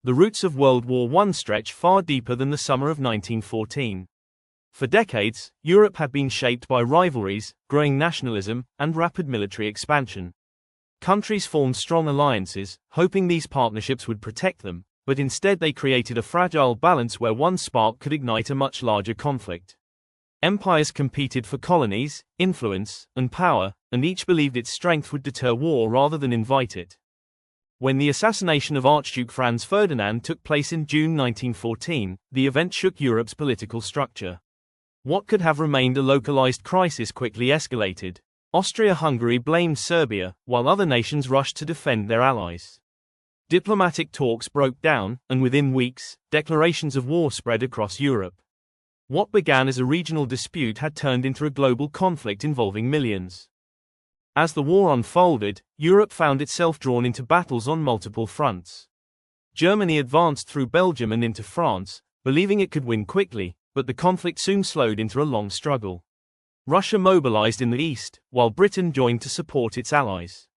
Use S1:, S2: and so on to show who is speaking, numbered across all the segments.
S1: The roots of World War I stretch far deeper than the summer of 1914. For decades, Europe had been shaped by rivalries, growing nationalism, and rapid military expansion. Countries formed strong alliances, hoping these partnerships would protect them, but instead they created a fragile balance where one spark could ignite a much larger conflict. Empires competed for colonies, influence, and power, and each believed its strength would deter war rather than invite it. When the assassination of Archduke Franz Ferdinand took place in June 1914, the event shook Europe's political structure. What could have remained a localized crisis quickly escalated. Austria-Hungary blamed Serbia, while other nations rushed to defend their allies. Diplomatic talks broke down, and within weeks, declarations of war spread across Europe. What began as a regional dispute had turned into a global conflict involving millions. As the war unfolded, Europe found itself drawn into battles on multiple fronts. Germany advanced through Belgium and into France, believing it could win quickly, but the conflict soon slowed into a long struggle. Russia mobilized in the east, while Britain joined to support its allies.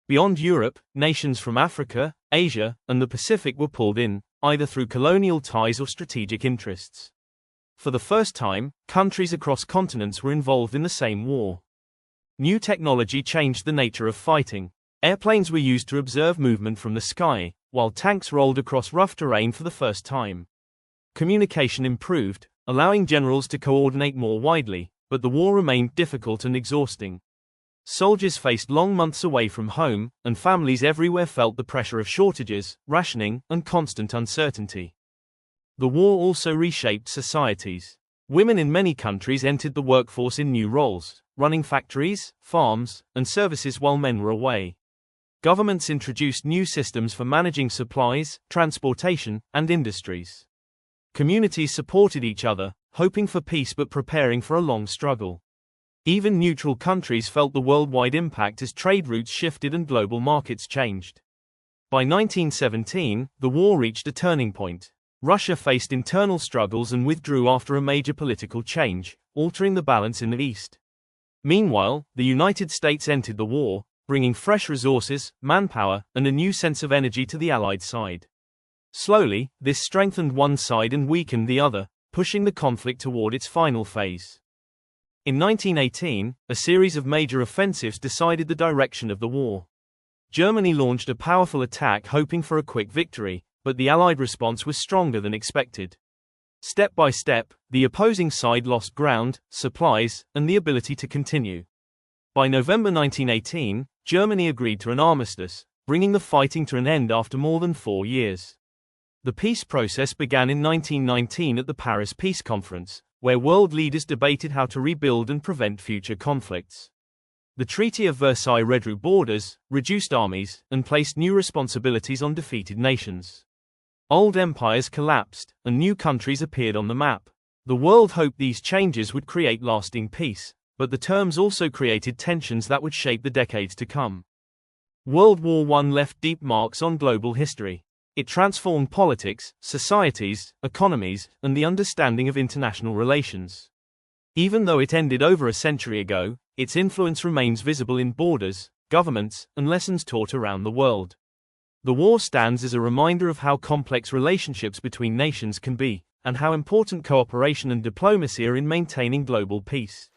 S1: Beyond Europe, nations from Africa, Asia, and the Pacific were pulled in, either through colonial ties or strategic interests. For the first time, countries across continents were involved in the same war. New technology changed the nature of fighting. Airplanes were used to observe movement from the sky, while tanks rolled across rough terrain for the first time. Communication improved, allowing generals to coordinate more widely, but the war remained difficult and exhausting. Soldiers faced long months away from home, and families everywhere felt the pressure of shortages, rationing, and constant uncertainty. The war also reshaped societies. Women in many countries entered the workforce in new roles, running factories, farms, and services while men were away. Governments introduced new systems for managing supplies, transportation, and industries. Communities supported each other, hoping for peace but preparing for a long struggle. Even neutral countries felt the worldwide impact as trade routes shifted and global markets changed. By 1917, the war reached a turning point. Russia faced internal struggles and withdrew after a major political change, altering the balance in the East. Meanwhile, the United States entered the war, bringing fresh resources, manpower, and a new sense of energy to the Allied side. Slowly, this strengthened one side and weakened the other, pushing the conflict toward its final phase. In 1918, a series of major offensives decided the direction of the war. Germany launched a powerful attack hoping for a quick victory, but the Allied response was stronger than expected. Step by step, the opposing side lost ground, supplies, and the ability to continue. By November 1918, Germany agreed to an armistice, bringing the fighting to an end after more than 4 years. The peace process began in 1919 at the Paris Peace Conference, where world leaders debated how to rebuild and prevent future conflicts. The Treaty of Versailles redrew borders, reduced armies, and placed new responsibilities on defeated nations. Old empires collapsed, and new countries appeared on the map. The world hoped these changes would create lasting peace, but the terms also created tensions that would shape the decades to come. World War I left deep marks on global history. It transformed politics, societies, economies, and the understanding of international relations. Even though it ended over a century ago, its influence remains visible in borders, governments, and lessons taught around the world. The war stands as a reminder of how complex relationships between nations can be, and how important cooperation and diplomacy are in maintaining global peace.